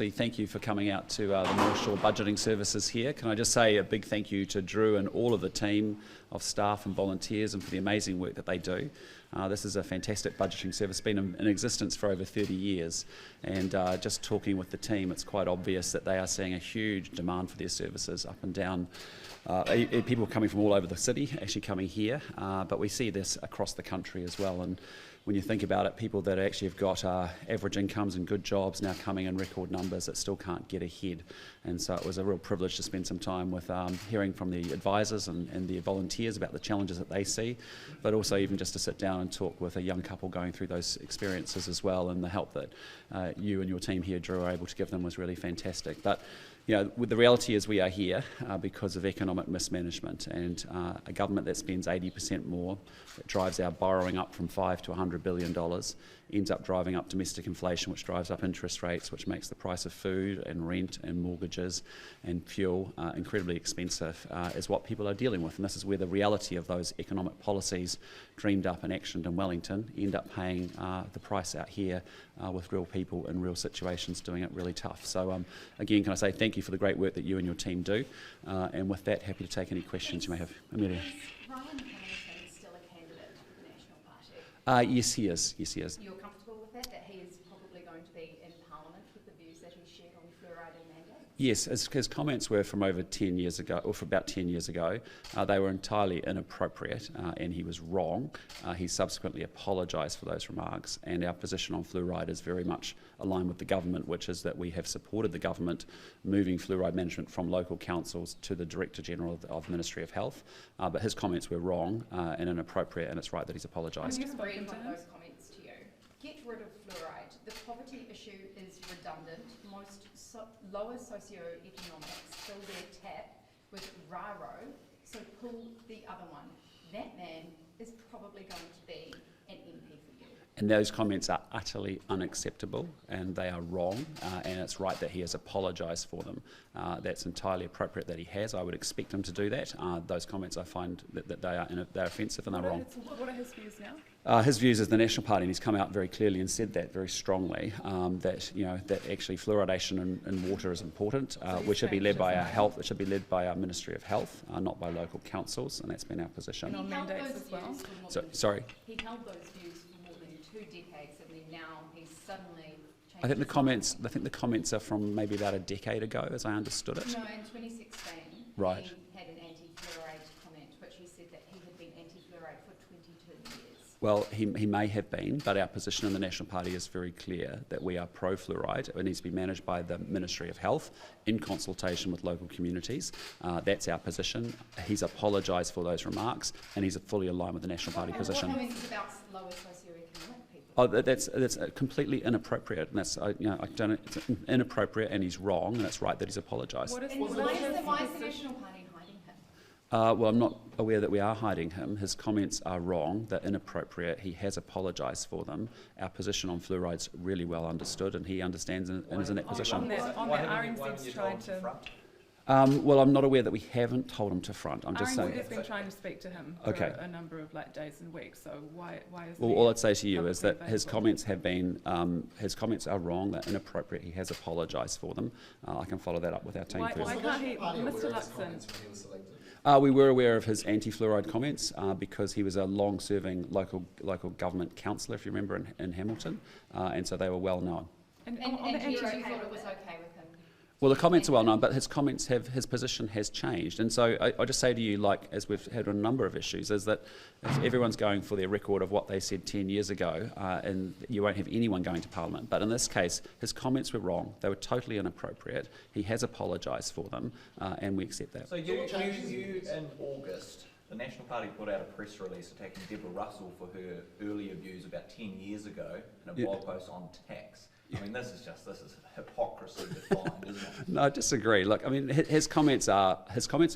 firstly, thank you for coming out to the North Shore Budgeting Services here. Can I just say a big thank you to Drew and all of the team of staff and volunteers and for the amazing work that they do. This is a fantastic budgeting service, been in existence for over 30 years, and just talking with the team, it's quite obvious that they are seeing a huge demand for their services up and down. People coming from all over the city actually coming here, but we see this across the country as well. And when you think about it, people that actually have got average incomes and good jobs now coming in record numbers that still can't get ahead. And so it was a real privilege to spend some time with hearing from the advisors and the volunteers about the challenges that they see, but also even just to sit down and talk with a young couple going through those experiences as well, and the help that you and your team here, Drew, are able to give them was really fantastic. But you know, the reality is we are here because of economic mismanagement, and a government that spends 80% more, that drives our borrowing up from $5 to $100 billion, ends up driving up domestic inflation, which drives up interest rates, which makes the price of food and rent and mortgages and fuel incredibly expensive, is what people are dealing with. And this is where the reality of those economic policies dreamed up and actioned in Wellington end up paying the price out here with real people in real situations doing it really tough. So again, can I say thank you for the great work that you and your team do, and with that, happy to take any questions you may have. Amelia. Still a candidate for the National Party? Yes, he is. Yes, he is. You're comfortable with that he is probably going to be in Parliament with the views that he shared on fluoride and mandates? Yes, his comments were from over 10 years ago, or for about 10 years ago. They were entirely inappropriate, and he was wrong. He subsequently apologised for those remarks, and our position on fluoride is very much aligned with the government, which is that we have supported the government moving fluoride management from local councils to the Director General of the Ministry of Health. But his comments were wrong and inappropriate, and it's right that he's apologised. I'm just reading those comments to you. Get rid of fluoride. The poverty issue is redundant. Most lower socio-economics fill their tap with RARO, so pull the other one. That man is probably going to be an MP for you. And those comments are utterly unacceptable, and they are wrong, and it's right that he has apologised for them. That's entirely appropriate that he has. I would expect him to do that. Those comments, I find that they're offensive and they're wrong. What are his views now? His views as the National Party, and he's come out very clearly and said that very strongly, that actually fluoridation in water is important, which should be led by our health. It should be led by our Ministry of Health, not by local councils, and that's been our position. And on mandates as well. Sorry. He held those views for more than 2 decades, and then now he's suddenly changed. I think the comments are from maybe about a decade ago, as I understood it. No, in 2016, right. He had an anti-fluoride comment, which he said that he had been anti-fluoride for 22 years. Well, he may have been, but our position in the National Party is very clear that we are pro-fluoride. It needs to be managed by the Ministry of Health in consultation with local communities. That's our position. He's apologised for those remarks, and he's fully aligned with the National Party position. What comments about lower socio-economic people? Oh, that's completely inappropriate, and that's it's inappropriate, and he's wrong, and it's right that he's apologised. Why is the National Party hiding him? Well, I'm not aware that we are hiding him. His comments are wrong, they're inappropriate. He has apologised for them. Our position on fluoride's really well understood, and he understands and is in that position. On that RNZ's tried to... Well, I'm not aware that we haven't told him to front. I'm just saying. RNZ has been trying to speak to him for a number of days and weeks. So why is? Well, all I'd say to you is that his comments have been his comments are wrong. They're inappropriate. He has apologised for them. I can follow that up with our team. Why can't he, Mr. Luxon? We were aware of his anti-fluoride comments because he was a long-serving local government councillor, if you remember, in Hamilton, and so they were well known. And you thought it was okay with him? Well, the comments are well known, but his position has changed. And so I just say to you, like as we've had on a number of issues, is that if everyone's going for their record of what they said 10 years ago, and you won't have anyone going to Parliament. But in this case, his comments were wrong. They were totally inappropriate. He has apologised for them, and we accept that. So you in August, the National Party put out a press release attacking Deborah Russell for her earlier views about 10 years ago in a blog post on tax. I mean, this is hypocrisy defined, isn't it? No, I disagree. Look, I mean, his comments are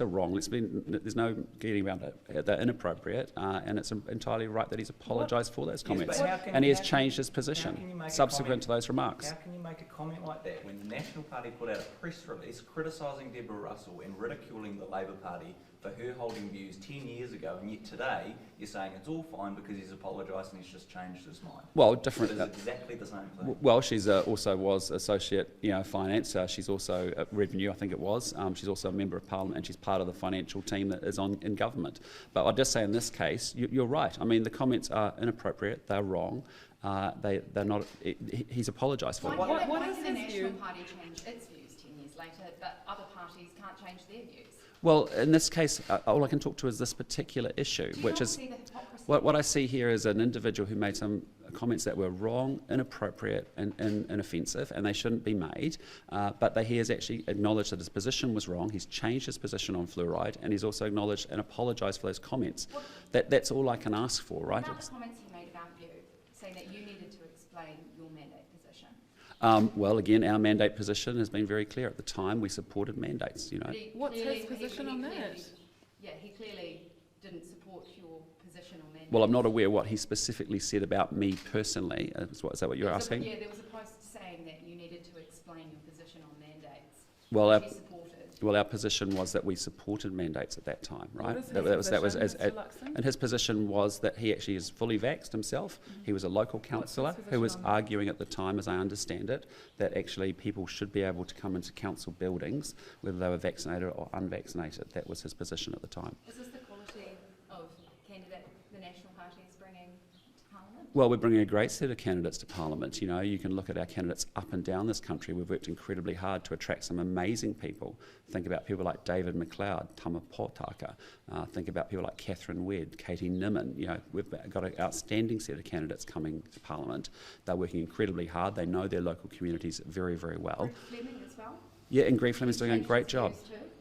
wrong. There's no getting around it. They're inappropriate, and it's entirely right that he's apologised for those comments, and he has changed his position subsequent to those remarks. How can you make a comment like that when the National Party put out a press release criticising Deborah Russell and ridiculing the Labour Party for her holding views 10 years ago, and yet today you're saying it's all fine because he's apologised and he's just changed his mind? Well, different. It is exactly the same thing. Well, she's also was associate, finance. She's also revenue, I think it was. She's also a member of Parliament, and she's part of the financial team that is in government. But I'll just say in this case, you're right. I mean, the comments are inappropriate. They're wrong. They're not. He's apologised for it. Why can the National Party change its views 10 years later, but other parties can't change their views? Well, in this case, all I can talk to is this particular issue, which is what I see here is an individual who made some comments that were wrong, inappropriate, and offensive, and they shouldn't be made. But he has actually acknowledged that his position was wrong. He's changed his position on fluoride, and he's also acknowledged and apologised for those comments. That's all I can ask for, right? About the comments he made about you, saying that you needed to explain your mandate position. Well, again, our mandate position has been very clear. At the time, we supported mandates. What's his position on that? He clearly didn't support your position on mandates. Well, I'm not aware what he specifically said about me personally. Is that what you're asking? There was a post saying that you needed to explain your position on mandates. Well, our position was that we supported mandates at that time, right? And his position was that he actually is fully vaxxed himself. Mm-hmm. He was a local councillor who was arguing at the time, as I understand it, that actually people should be able to come into council buildings, whether they were vaccinated or unvaccinated. That was his position at the time. Is this the quality of candidate the National Party is bringing to Parliament? Well, we're bringing a great set of candidates to Parliament. You can look at our candidates up and down this country. We've worked incredibly hard to attract some amazing people. Think about people like David McLeod, Tama Potaka. Think about people like Catherine Wedd, Katie Nimmin. We've got an outstanding set of candidates coming to Parliament. They're working incredibly hard. They know their local communities very, very well. Fleming as well? Yeah, and Greg Fleming's doing a great job.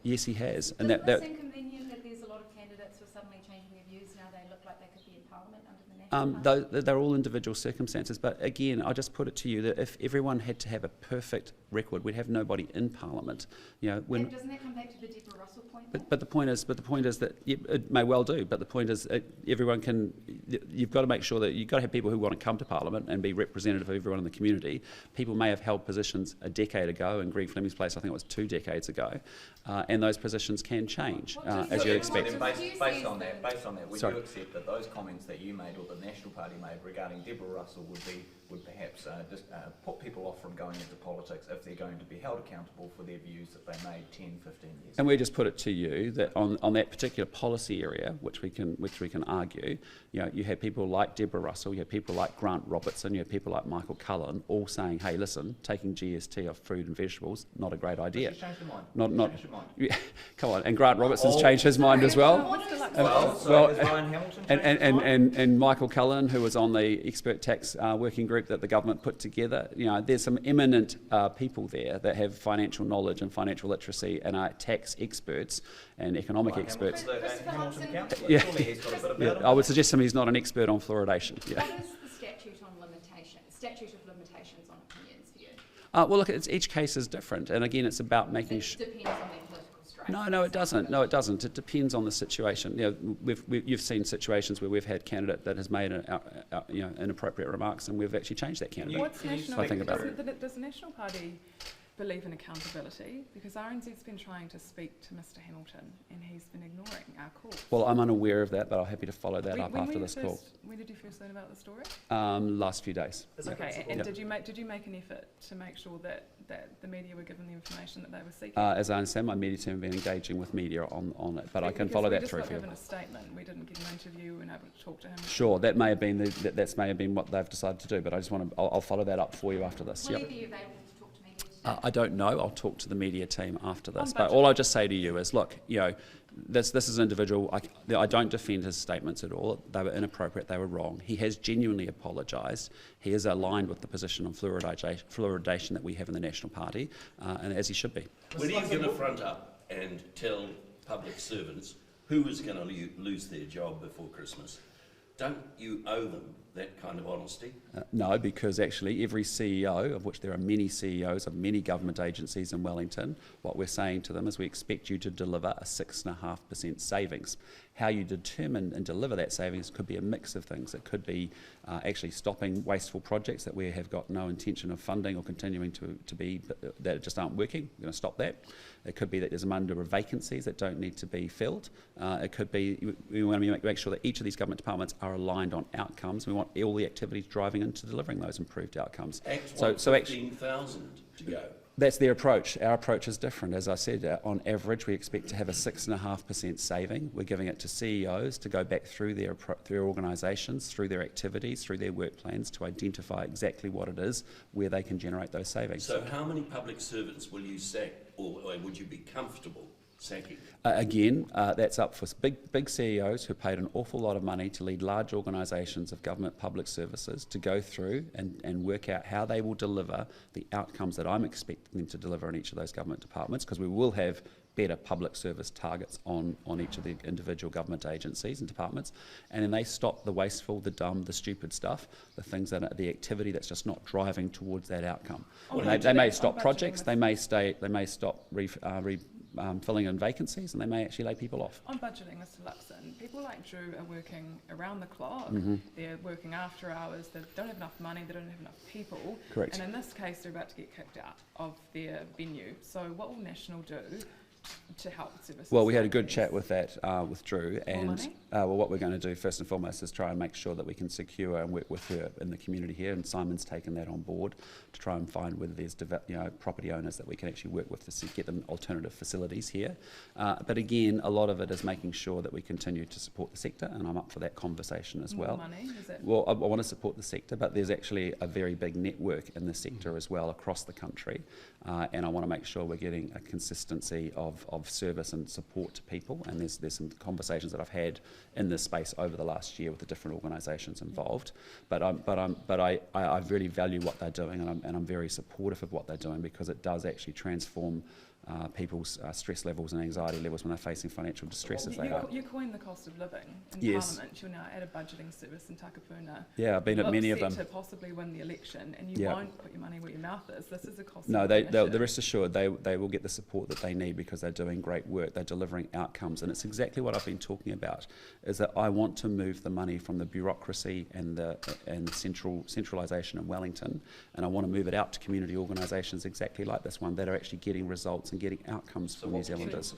Yes, he has. Does it seem convenient that there's a lot of candidates who are suddenly changing their views now they look like they could be in Parliament under the National Party? They're all individual circumstances, but again, I'll just put it to you that if everyone had to have a perfect record, we'd have nobody in Parliament. Doesn't that come back to the Deborah Russell point? But the point is that it may well do. But the point is, everyone can. You've got to make sure that you've got to have people who want to come to Parliament and be representative of everyone in the community. People may have held positions a decade ago, in Greg Fleming's place, I think it was 2 decades ago, and those positions can change as you'd expect. Based on that, would you accept that those comments that you made or the National Party made regarding Deborah Russell would perhaps put people off from going into politics if they're going to be held accountable for their views that they made 10, 15 years ago? And we just put it to you that on that particular policy area, which we can argue, you had people like Deborah Russell, you had people like Grant Robertson, you had people like Michael Cullen, all saying, "Hey, listen, taking GST off fruit and vegetables, not a great idea." She's changed her mind. Yeah, come on, and Grant Robertson's changed his mind as well. And Michael Cullen, who was on the expert tax working group that the government put together, there's some eminent people there that have financial knowledge and financial literacy and are tax experts and economic experts. I would suggest to him he's not an expert on fluoridation. Yeah. What is the statute of limitations on opinions for you? Well, look, each case is different, and again, it's about making sure. It depends on their political stripe. No, it doesn't. No, it doesn't. It depends on the situation. You've seen situations where we've had candidate that has made inappropriate remarks, and we've actually changed that candidate. What's national? I think about it. Does the National Party believe in accountability? Because RNZ's been trying to speak to Mr Hamilton and he's been ignoring our calls. Well, I'm unaware of that, but I'm happy to follow that up after this call. When did you first learn about the story? Last few days. Okay, and did you make an effort to make sure that the media were given the information that they were seeking? As I understand, my media team have been engaging with media on it, but I can follow that through for you. We just got given a statement. We didn't get an interview and able to talk to him. Sure, that may have been that may have been what they've decided to do, but I just want to. I'll follow that up for you after this. Will you be available to talk to media today? I don't know. I'll talk to the media team after this. But all I'll just say to you is, look, this is an individual. I don't defend his statements at all. They were inappropriate. They were wrong. He has genuinely apologised. He is aligned with the position on fluoridation that we have in the National Party, and as he should be. When are you going to front up and tell public servants who is going to lose their job before Christmas? Don't you owe them that kind of honesty? No, because actually every CEO, of which there are many CEOs of many government agencies in Wellington, what we're saying to them is we expect you to deliver a 6.5% savings. How you determine and deliver that savings could be a mix of things. It could be actually stopping wasteful projects that we have got no intention of funding or continuing to be, that just aren't working. We're going to stop that. It could be that there's a number of vacancies that don't need to be filled. It could be we want to make sure that each of these government departments are aligned on outcomes. We want all the activities driving into delivering those improved outcomes. So actually 15,000 to go. That's their approach. Our approach is different. As I said, on average, we expect to have a 6.5% saving. We're giving it to CEOs to go back through their organisations, through their activities, through their work plans to identify exactly what it is, where they can generate those savings. So how many public servants will you sack, or would you be comfortable sacking? Again, that's up for big CEOs who paid an awful lot of money to lead large organisations of government public services to go through and work out how they will deliver the outcomes that I'm expecting them to deliver in each of those government departments, because we will have better public service targets on each of the individual government agencies and departments, and then they stop the wasteful, the dumb, the stupid stuff, the things that are the activity that's just not driving towards that outcome. They may stop projects, they may stop filling in vacancies, and they may actually lay people off. On budgeting, Mr. Luxon, people like Drew are working around the clock. They're working after hours. They don't have enough money. They don't have enough people. Correct. And in this case, they're about to get kicked out of their venue. So what will National do to help services? Well, we had a good chat with that with Drew, and money? What we're going to do first and foremost is try and make sure that we can secure and work with her in the community here, and Simon's taken that on board to try and find whether there's property owners that we can actually work with to get them alternative facilities here. But again, a lot of it is making sure that we continue to support the sector, and I'm up for that conversation as well. Money, is it? Well, I want to support the sector, but there's actually a very big network in the sector as well across the country, and I want to make sure we're getting a consistency of service and support to people, and there's some conversations that I've had in this space over the last year with the different organisations involved, but I really value what they're doing, and I'm very supportive of what they're doing, because it does actually transform people's stress levels and anxiety levels when they're facing financial distress as they are. You coined the cost of living in Yes. Parliament. You're now at a budgeting service in Takapuna. Yeah, I've been at many of them. To possibly win the election, and you Yeah. won't put your money where your mouth is. This is a cost. No, of they living issue. rest assured they will get the support that they need, because they're doing great work. They're delivering outcomes, and it's exactly what I've been talking about. Is that I want to move the money from the bureaucracy and the centralisation in Wellington, and I want to move it out to community organisations exactly like this one that are actually getting results and getting outcomes for New Zealanders.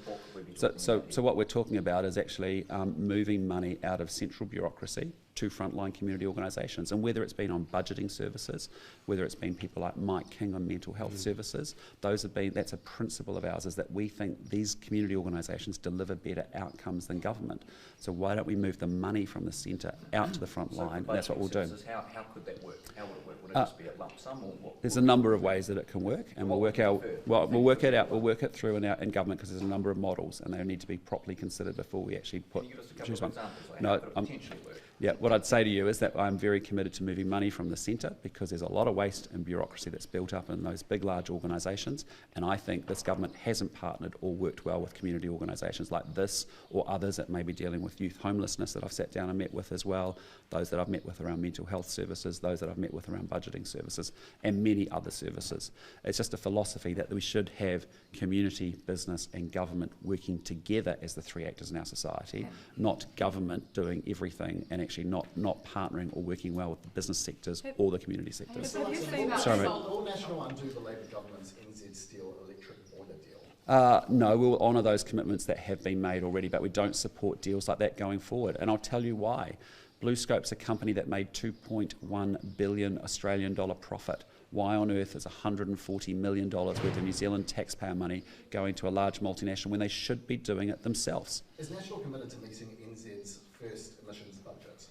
So what we're talking about is actually moving money out of central bureaucracy to frontline community organisations, and whether it's been on budgeting services, whether it's been people like Mike King on mental health services, that's a principle of ours, is that we think these community organisations deliver better outcomes than government. So why don't we move the money from the centre out to the front line? That's what we'll do. How could that work? How would it work? Would it just be a lump sum, or what? There's a number of ways that it can work, and we'll work it through in government, because there's a number of models, and they need to be properly considered before we actually Can you give us a couple choose of one. examples? Like No, how could it potentially work? Yeah, what I'd say to you is that I'm very committed to moving money from the centre, because there's a lot of waste and bureaucracy that's built up in those big, large organisations, and I think this government hasn't partnered or worked well with community organisations like this or others that may be dealing with youth homelessness that I've sat down and met with as well, those that I've met with around mental health services, those that I've met with around budgeting services, and many other services. It's just a philosophy that we should have community, business and government working together as the three actors in our society, not government doing everything and actually not partnering or working well with the business sectors or the community sectors. Have you seen Sorry, mate. Will National undo the Labour government's NZ Steel electric boiler deal? No, we'll honour those commitments that have been made already, but we don't support deals like that going forward. And I'll tell you why. BlueScope's a company that made $2.1 billion Australian dollar profit. Why on earth is $140 million worth of New Zealand taxpayer money going to a large multinational when they should be doing it themselves? Is National committed to meeting NZ's first emissions budget?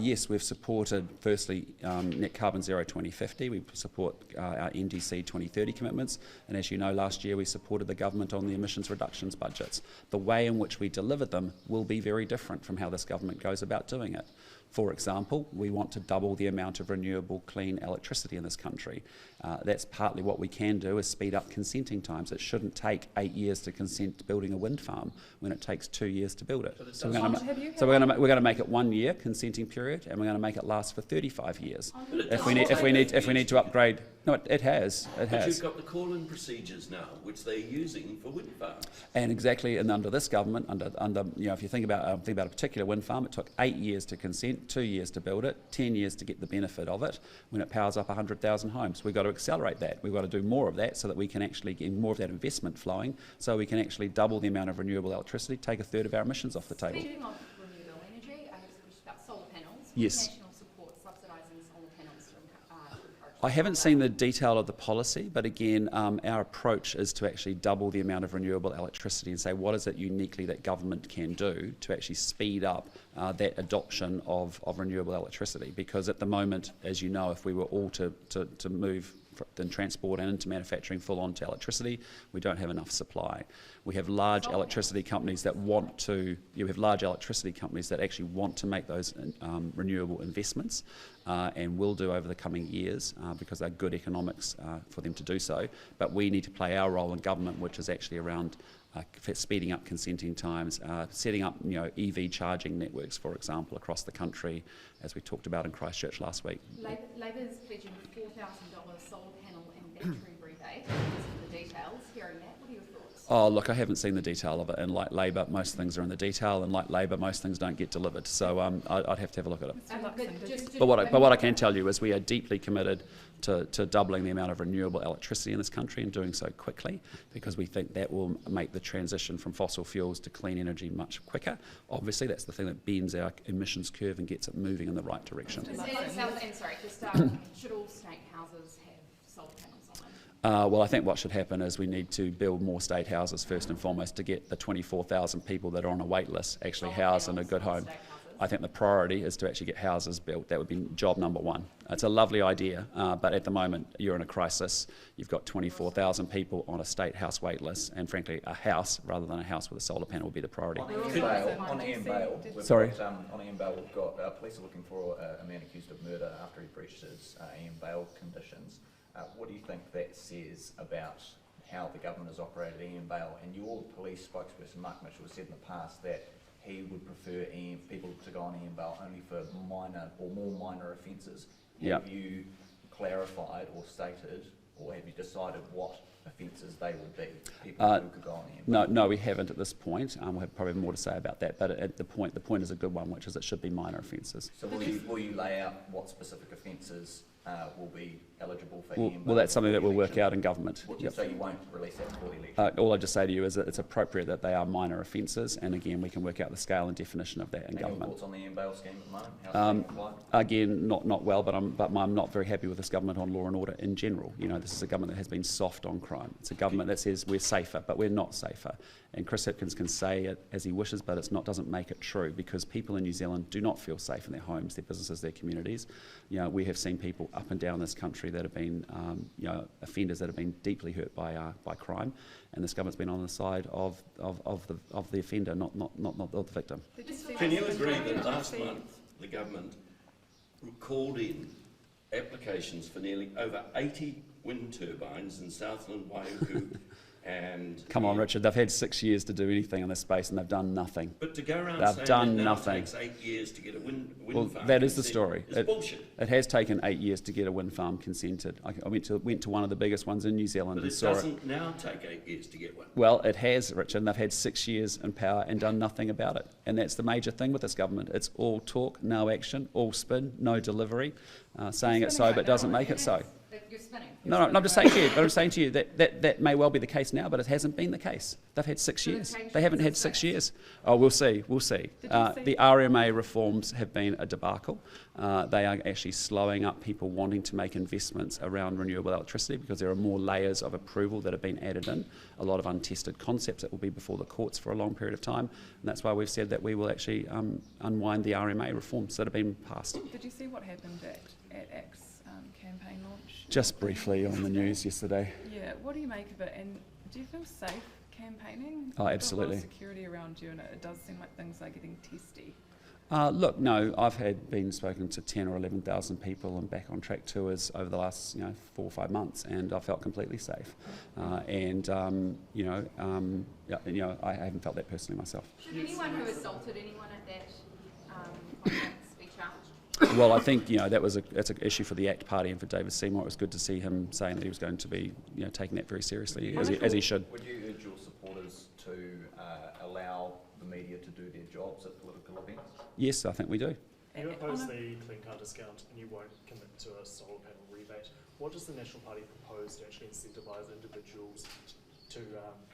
Yes, we've supported, firstly, Net Carbon Zero 2050. We support our NDC 2030 commitments. And as you know, last year we supported the government on the emissions reductions budgets. The way in which we delivered them will be very different from how this government goes about doing it. For example, we want to double the amount of renewable clean electricity in this country. That's partly what we can do, is speed up consenting times. It shouldn't take 8 years to consent to building a wind farm when it takes 2 years to build it. So we're going to make it 1 year consenting period, and we're going to make it last for 35 years. If we need to upgrade, no, it has. But you've got the call-in procedures now, which they're using for wind farms. And exactly, and under this government, under if you think about a particular wind farm, it took 8 years to consent, 2 years to build it, 10 years to get the benefit of it when it powers up 100,000 homes. We've got to accelerate that. We've got to do more of that so that we can actually get more of that investment flowing, so we can actually double the amount of renewable electricity, take a third of our emissions off the table. Speaking of renewable energy, I have a question about solar panels. Yes. National support subsidising solar panels to encourage. I haven't seen the detail of the policy, but again, our approach is to actually double the amount of renewable electricity and say what is it uniquely that government can do to actually speed up that adoption of renewable electricity. Because at the moment, as you know, if we were all to move in transport and into manufacturing full on to electricity, we don't have enough supply. We have large electricity companies that want to, actually want to make those renewable investments and will do over the coming years because they're good economics for them to do so. But we need to play our role in government, which is actually around speeding up consenting times, setting up EV charging networks, for example, across the country, as we talked about in Christchurch last week. Labor is pledging $4,000 solar panel and battery rebate. These are the details. Hearing that, what are your thoughts? Oh, look, I haven't seen the detail of it, and like Labor, most things are in the detail, and like Labor, most things don't get delivered. So I'd have to have a look at it. But what I can tell you is we are deeply committed to doubling the amount of renewable electricity in this country, and doing so quickly, because we think that will make the transition from fossil fuels to clean energy much quicker. Obviously, that's the thing that bends our emissions curve and gets it moving in the right direction. Should all state houses have solar panels on them? Well, I think what should happen is we need to build more state houses first and foremost to get the 24,000 people that are on a wait list actually housed in a good home. I think the priority is to actually get houses built. That would be job number one. It's a lovely idea, but at the moment you're in a crisis. You've got 24,000 people on a state house wait list, and frankly a house rather than a house with a solar panel would be the priority. On Ian Bale, we've got police are looking for a man accused of murder after he breached his Ian Bale conditions. What do you think that says about how the government has operated Ian Bale? And your police spokesperson Mark Mitchell has said in the past that he would prefer people to go on Ian Bale only for minor or more minor offences. Have you clarified or stated, or have you decided what offences they would be? People who could go on Ian Bale? No, we haven't at this point. We'll have probably more to say about that. But at the point is a good one, which is it should be minor offences. So will you lay out what specific offences will be eligible for Ian Bale? Well, that's something that we'll work out in government. So you won't release that before the election? All I just say to you is that it's appropriate that they are minor offences, and again, we can work out the scale and definition of that in government. Your thoughts on the Ian Bale scheme at the moment? How's it applied? Again, not well, but I'm not very happy with this government on law and order in general. This is a government that has been soft on crime. It's a government that says we're safer, but we're not safer. And Chris Hipkins can say it as he wishes, but doesn't make it true, because people in New Zealand do not feel safe in their homes, their businesses, their communities. We have seen people up and down this country that have been, offenders that have been deeply hurt by crime, and this government's been on the side of the offender, not the victim. Can you agree that last month the government called in applications for nearly over 80 wind turbines in Southland, Waiuku, and... Come on, Richard, they've had 6 years to do anything in this space, and they've done nothing. But to go around saying it now takes 8 years to get a wind farm that is the story. It's bullshit. It has taken 8 years to get a wind farm consented. I went to one of the biggest ones in New Zealand and saw it. But it doesn't now take 8 years to get one. Well, it has, Richard, and they've had 6 years in power and done nothing about it. And that's the major thing with this government. It's all talk, no action, all spin, no delivery, saying it so but doesn't make it so. You're spinning. No, I'm just saying to you, that may well be the case now, but it hasn't been the case. They've had 6 years. They haven't had 6 years. Oh, we'll see. The RMA reforms have been a debacle. They are actually slowing up people wanting to make investments around renewable electricity, because there are more layers of approval that have been added in, a lot of untested concepts that will be before the courts for a long period of time, and that's why we've said that we will actually unwind the RMA reforms that have been passed. Did you see what happened at ACT's campaign launch? Just briefly on the news yesterday. Yeah, what do you make of it, and do you feel safe campaigning? Oh, absolutely. There's a lot of security around you, and it does seem like things are getting testy. Look, no, I've been spoken to 10 or 11,000 people on back on track tours over the last 4 or 5 months, and I felt completely safe. I haven't felt that personally myself. Should anyone who assaulted anyone at that conference be charged? Well, I think that's an issue for the ACT Party and for David Seymour. It was good to see him saying that he was going to be taking that very seriously, as he should. Would you urge your supporters to allow the media to do their jobs at political events? Yes, I think we do. You oppose the clean car discount and you won't commit to a solar panel rebate. What does the National Party propose to actually incentivise individuals to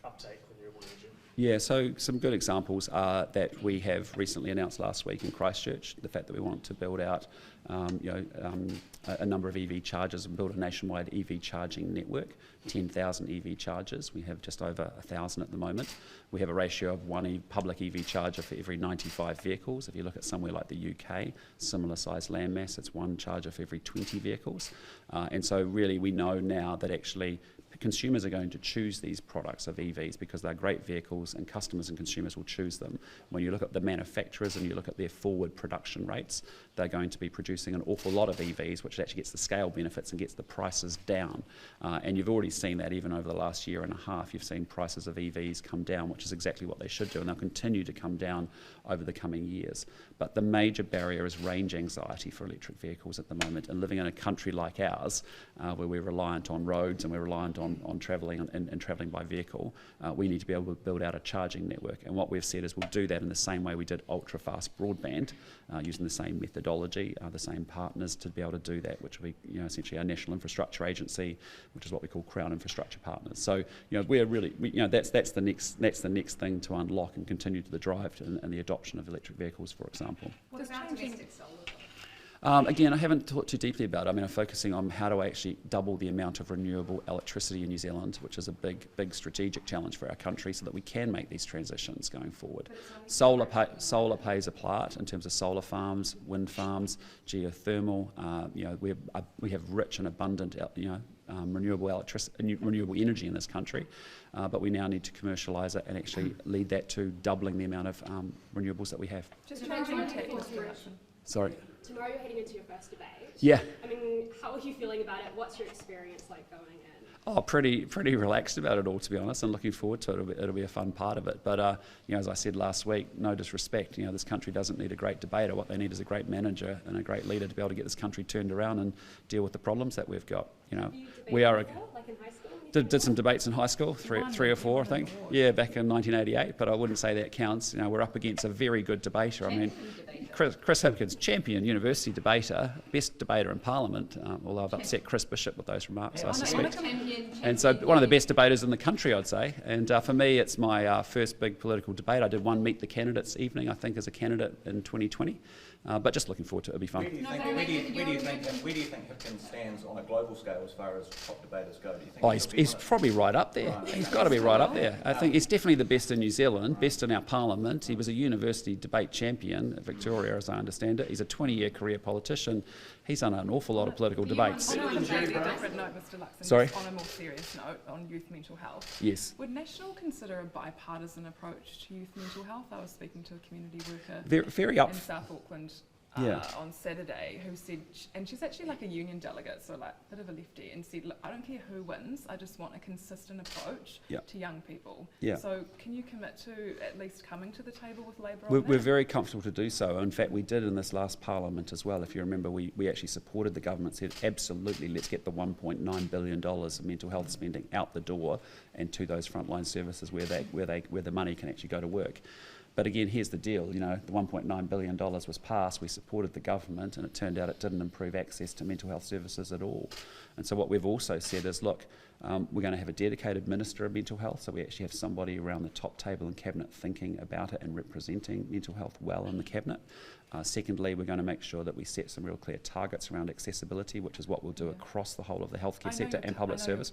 uptake renewable energy? Yeah, so some good examples are that we have recently announced last week in Christchurch the fact that we want to build out a number of EV chargers and build a nationwide EV charging network, 10,000 EV chargers. We have just over 1,000 at the moment. We have a ratio of one public EV charger for every 95 vehicles. If you look at somewhere like the UK, similar size landmass, it's one charger for every 20 vehicles. And so really we know now that actually consumers are going to choose these products of EVs because they're great vehicles and customers and consumers will choose them. When you look at the manufacturers and you look at their forward production rates, they're going to be producing an awful lot of EVs, which actually gets the scale benefits and gets the prices down. And you've already seen that even over the last year and a half. You've seen prices of EVs come down, which is exactly what they should do, and they'll continue to come down over the coming years. But the major barrier is range anxiety for electric vehicles at the moment, and living in a country like ours, where we're reliant on roads and we're reliant on travelling and travelling by vehicle, we need to be able to build out a charging network. And what we've said is we'll do that in the same way we did ultra-fast broadband, using the same methodology, the same partners to be able to do that, which will be essentially our National Infrastructure Agency, which is what we call Crown Infrastructure Partners. So we're really that's the next thing to unlock and continue to the drive and the adoption of electric vehicles, for example. What about domestic solar? Again, I haven't thought too deeply about it. I mean, I'm focusing on how do I actually double the amount of renewable electricity in New Zealand, which is a big strategic challenge for our country, so that we can make these transitions going forward. Solar plays a part in terms of solar farms, wind farms, geothermal. We have rich and abundant, renewable energy in this country, but we now need to commercialise it and actually lead that to doubling the amount of renewables that we have. Just changing the tech, Mr. Luxon. Sorry. Tomorrow you're heading into your first debate. Yeah. I mean, how are you feeling about it? What's your experience like going in? Oh, pretty relaxed about it all, to be honest, and looking forward to it. It'll be a fun part of it. But as I said last week, no disrespect. This country doesn't need a great debater. What they need is a great manager and a great leader to be able to get this country turned around and deal with the problems that we've got. We are before, like in high school? Did some debates in high school, three or four, I think. Yeah, back in 1988. But I wouldn't say that counts. We're up against a very good debater. I mean, Chris Hipkins, champion university debater, best debater in Parliament. Although I've upset Chris Bishop with those remarks, I suspect. And so one of the best debaters in the country, I'd say. And for me, it's my first big political debate. I did one Meet the Candidates evening, I think, as a candidate in 2020. But just looking forward to it. It'll be fun. Where do you think Hipkins stands on a global scale as far as top debaters go? Do you think he's probably right up there. He's got to be right up there. I think he's definitely the best in New Zealand, best in our Parliament. He was a university debate champion at Victoria, as I understand it. He's a 20-year career politician. He's done an awful lot of political debates. On a completely different note, Mr. Luxon, Sorry? on a more serious note, on youth mental health. Yes. Would National consider a bipartisan approach to youth mental health? I was speaking to a community worker Very in South Auckland Yeah. on Saturday who said, and she's actually like a union delegate, so like a bit of a lefty, and said, look, I don't care who wins, I just want a consistent approach to young people. Yeah. So can you commit to at least coming to the table with Labour on We're that? very comfortable to do so. In fact, we did in this last Parliament as well. If you remember, we actually supported the government, said absolutely, let's get the $1.9 billion of mental health spending out the door and to those frontline services where the money can actually go to work. But again, here's the deal, the $1.9 billion was passed, we supported the government, and it turned out it didn't improve access to mental health services at all. And so what we've also said is, look, we're going to have a dedicated Minister of Mental Health, so we actually have somebody around the top table in Cabinet thinking about it and representing mental health well in the Cabinet. Secondly, we're going to make sure that we set some real clear targets around accessibility, which is what we'll do across the whole of the healthcare sector and public service.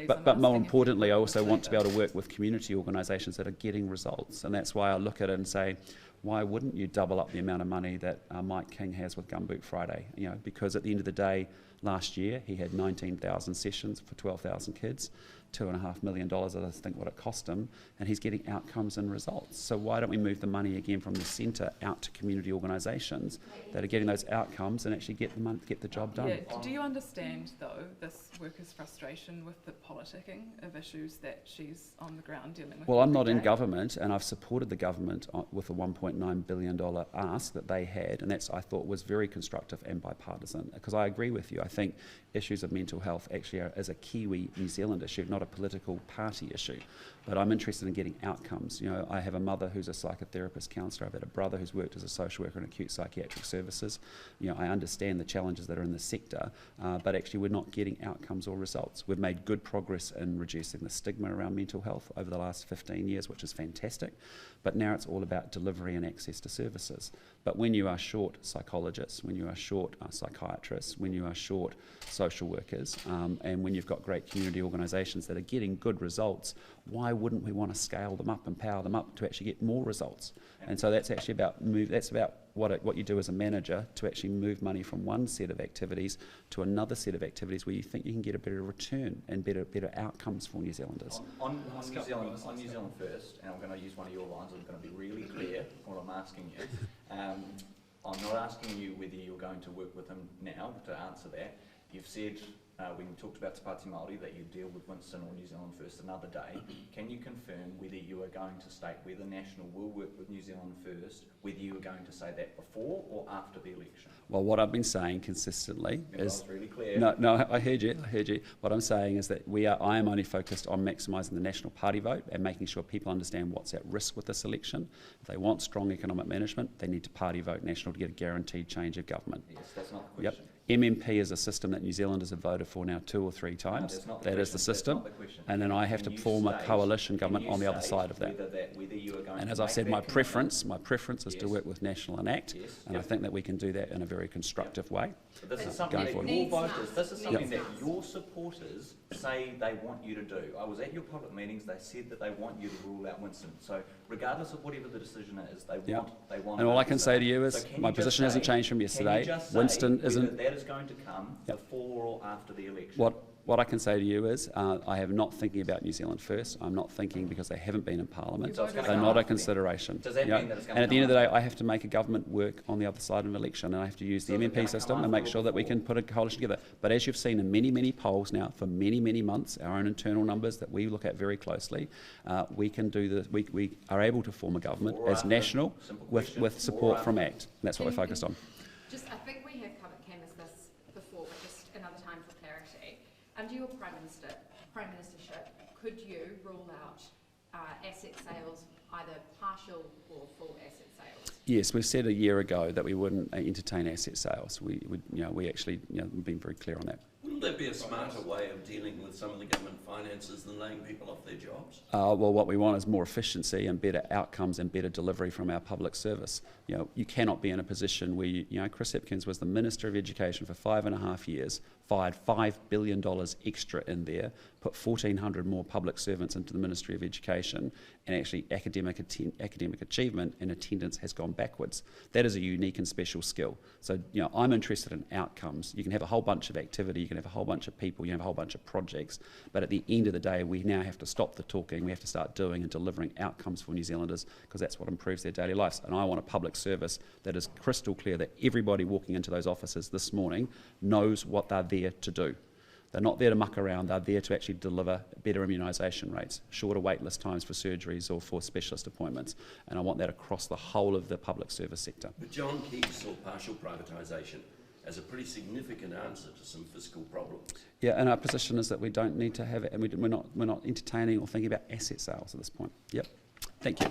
But more importantly, I also want to be able to work with community organisations that are getting results. And that's why I look at it and say, why wouldn't you double up the amount of money that Mike King has with Gumboot Friday? Because at the end of the day, last year he had 19,000 sessions for 12,000 kids. $2.5 million, I think what it cost him, and he's getting outcomes and results. So why don't we move the money again from the centre out to community organisations that are getting those outcomes and actually get the job done? Yeah. Do you understand, though, this worker's frustration with the politicking of issues that she's on the ground dealing with? Well, I'm not every in day? government, and I've supported the government with a $1.9 billion ask that they had, and that's, I thought, was very constructive and bipartisan, because I agree with you. I think issues of mental health actually is a Kiwi New Zealand issue, not a political party issue. But I'm interested in getting outcomes. You know, I have a mother who's a psychotherapist counsellor. I've had a brother who's worked as a social worker in acute psychiatric services. You know, I understand the challenges that are in the sector, but actually we're not getting outcomes or results. We've made good progress in reducing the stigma around mental health over the last 15 years, which is fantastic. But now it's all about delivery and access to services. But when you are short psychologists, when you are short psychiatrists, when you are short social workers, and when you've got great community organisations that are getting good results, why wouldn't we want to scale them up and power them up to actually get more results? And so that's actually about what you do as a manager to actually move money from one set of activities to another set of activities where you think you can get a better return and better outcomes for New Zealanders. On New Zealand First, and I'm going to use one of your lines, I'm going to be really clear what I'm asking you. I'm not asking you whether you're going to work with him now to answer that. You've said, when you talked about Te Pāti Māori, that you deal with Winston or New Zealand First another day. Can you confirm whether you are going to state whether National will work with New Zealand First, whether you are going to say that before or after the election? Well, what I've been saying consistently is... I was really clear. No, I heard you. What I'm saying is that I am only focused on maximising the National Party vote and making sure people understand what's at risk with this election. If they want strong economic management, they need to party vote National to get a guaranteed change of government. Yes, that's not the question. Yep. MMP is a system that New Zealanders have voted for now 2 or 3 times. That is the system. And then I have to form a coalition government on the other side of that. And as I've said, my preference is to work with National and ACT, and I think that we can do that in a very constructive way. But this is something that your voters, this is something that your supporters say they want you to do. I was at your public meetings, they said that they want you to rule out Winston. So regardless of whatever the decision is, they want. And all I can say to you is my position hasn't changed from yesterday. Winston isn't... that is going to come before or after the election. What I can say to you is I am not thinking about New Zealand First. I'm not thinking because they haven't been in Parliament. They're not a consideration. Does that mean that it's going to and at the end of the day, I have to make a government work on the other side of an election, and I have to use the MMP system and make sure that we can put a coalition together. But as you've seen in many, many polls now for many, many months, our own internal numbers that we look at very closely, we can do this. We are able to form a government as National with support from ACT. That's what we're focused on. I think we have canvassed this before, but just another time for clarity. Under your Prime Ministership, could you rule out asset sales, either partial or full asset sales? Yes, we've said a year ago that we wouldn't entertain asset sales. We actually we've been very clear on that. Wouldn't that be a smarter way of dealing with some of the government finances than laying people off their jobs? Well, what we want is more efficiency and better outcomes and better delivery from our public service. You cannot be in a position where Chris Hipkins was the Minister of Education for 5.5 years, fired $5 billion extra in there, put 1,400 more public servants into the Ministry of Education, and actually academic achievement and attendance has gone backwards. That is a unique and special skill. So, I'm interested in outcomes. You can have a whole bunch of activity, you can have a whole bunch of people, you can have a whole bunch of projects, but at the end of the day, we now have to stop the talking, we have to start doing and delivering outcomes for New Zealanders, because that's what improves their daily lives. And I want a public service that is crystal clear that everybody walking into those offices this morning knows what they're there to do. They're not there to muck around, they're there to actually deliver better immunisation rates, shorter waitlist times for surgeries or for specialist appointments, and I want that across the whole of the public service sector. But John Key saw partial privatisation as a pretty significant answer to some fiscal problems. Yeah, and our position is that we don't need to have it, and we're not entertaining or thinking about asset sales at this point. Yep. Thank you.